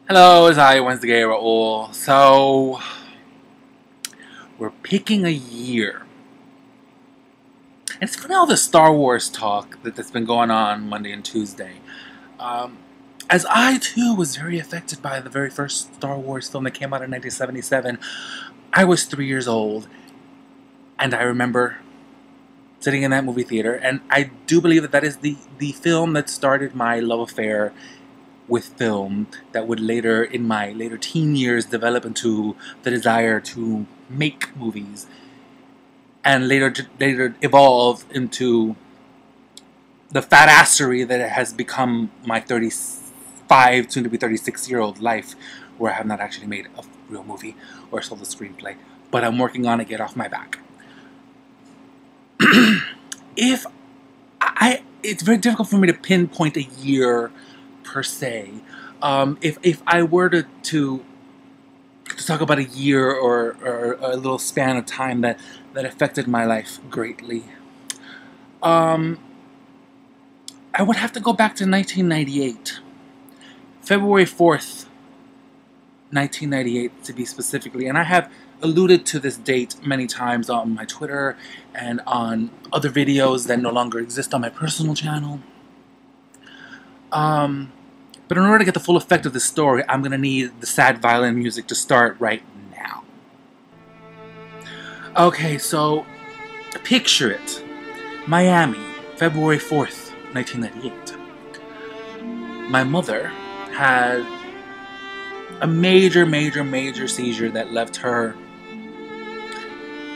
Hello, it's I, Wednesday Raul. So, we're picking a year. And it's funny all the Star Wars talk that's been going on Monday and Tuesday. As I, too, was very affected by the very first Star Wars film that came out in 1977, I was 3 years old. And I remember sitting in that movie theater. And I do believe that that is the film that started my love affair with film that would later, in my later teen years, develop into the desire to make movies, and later evolve into the fat assery that it has become my 35, soon to be 36-year-old life, where I have not actually made a real movie or sold a screenplay, but I'm working on it. Get off my back. It's very difficult for me to pinpoint a year per se. If I were to talk about a year or a little span of time that affected my life greatly, I would have to go back to 1998. February 4th, 1998 to be specifically, and I have alluded to this date many times on my Twitter and on other videos that no longer exist on my personal channel. But in order to get the full effect of this story, I'm going to need the sad violin music to start right now. Okay, so picture it. Miami, February 4th, 1998. My mother had a major seizure that left her,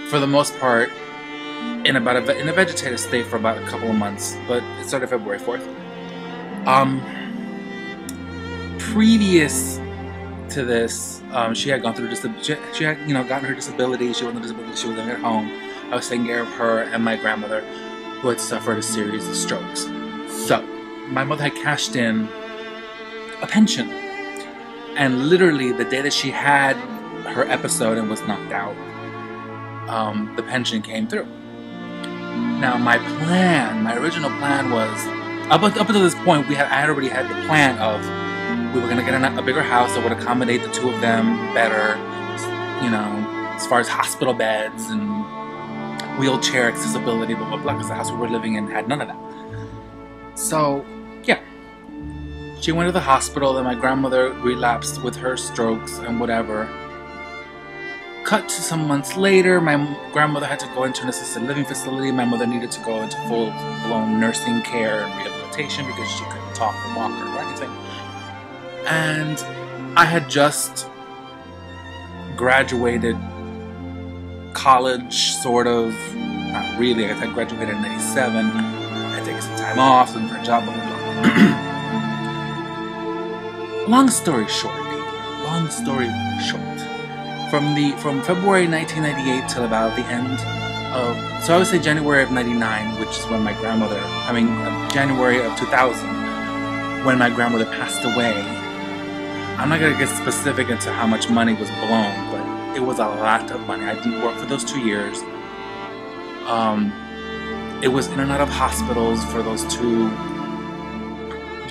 for the most part, in a vegetative state for about a couple of months, but it started February 4th. Previous to this, she had gone through she had gotten her disability. She wasn't a disability. She was living at home. I was taking care of her and my grandmother, who had suffered a series of strokes. So my mother had cashed in a pension, and literally the day that she had her episode and was knocked out, the pension came through. Now my original plan was, up until this point, I had already had the plan of, we were going to get a bigger house that would accommodate the two of them better, as far as hospital beds and wheelchair accessibility, blah, blah, blah, because the house we were living in had none of that. So, yeah. She went to the hospital, then my grandmother relapsed with her strokes and whatever. Cut to some months later, my grandmother had to go into an assisted living facility. My mother needed to go into full-blown nursing care and rehabilitation because she couldn't talk or walk or do anything. And I had just graduated college, sort of. Not really. I guess I graduated in 97. I had taken some time off, looking for a job, blah, blah, blah. Long story short, people. Long story short. From February 1998 till about the end of, so I would say January of 99, which is when my grandmother, January of 2000, when my grandmother passed away. I'm not going to get specific into how much money was blown, but it was a lot of money. I didn't work for those 2 years. It was in and out of hospitals for those 2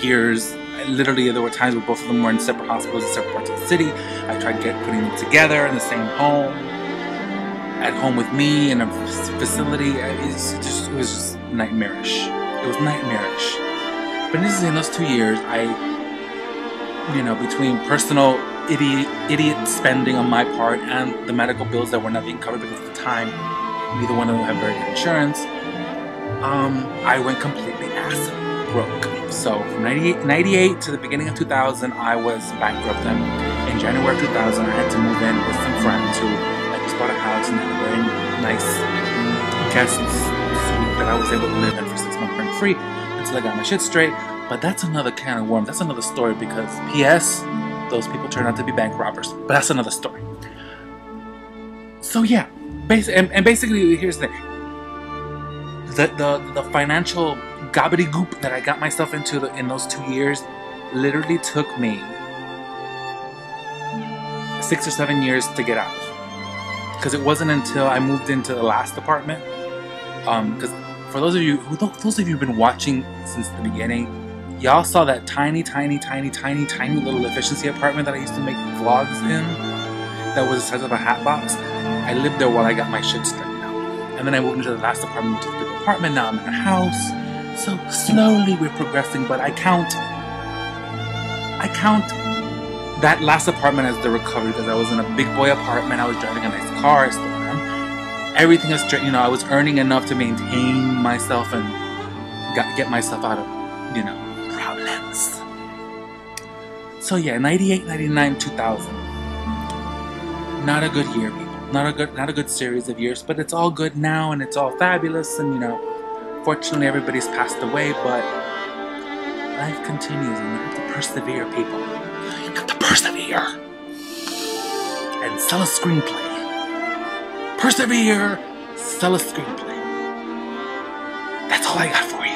years. Literally, there were times where both of them were in separate hospitals in separate parts of the city. I tried putting them together in the same home, at home with me in a facility. It was just nightmarish. It was nightmarish. But in those 2 years, between personal idiot spending on my part and the medical bills that were not being covered because at the time, neither one of them had very good insurance, I went completely ass broke. So from 98 to the beginning of 2000, I was bankrupt, and in January of 2000, I had to move in with some friends who had just bought a house and had a very nice guest suite that I was able to live in for 6 months rent-free until I got my shit straight. But that's another can of worms. That's another story because, P.S., those people turned out to be bank robbers. But that's another story. So yeah, basically, here's the thing. The financial gobbledygook that I got myself into in those 2 years literally took me 6 or 7 years to get out. Because it wasn't until I moved into the last apartment. Because for those of you who've been watching since the beginning, Y'all saw that tiny little efficiency apartment that I used to make vlogs in? That was the size of a hat box. I lived there while I got my shit straightened out. And then I moved into the last apartment, which is a big apartment. Now I'm in a house. So slowly we're progressing, but I count that last apartment as the recovery, because I was in a big boy apartment. I was driving a nice car. I still am. Everything is straight. You know, I was earning enough to maintain myself and get myself out of, you know, problems. So yeah, 98, 99, 2000. Not a good year, people. Not a good series of years, but it's all good now and it's all fabulous, and you know, fortunately everybody's passed away, but life continues and you have to persevere, people. You have to persevere and sell a screenplay. Persevere, sell a screenplay. That's all I got for you.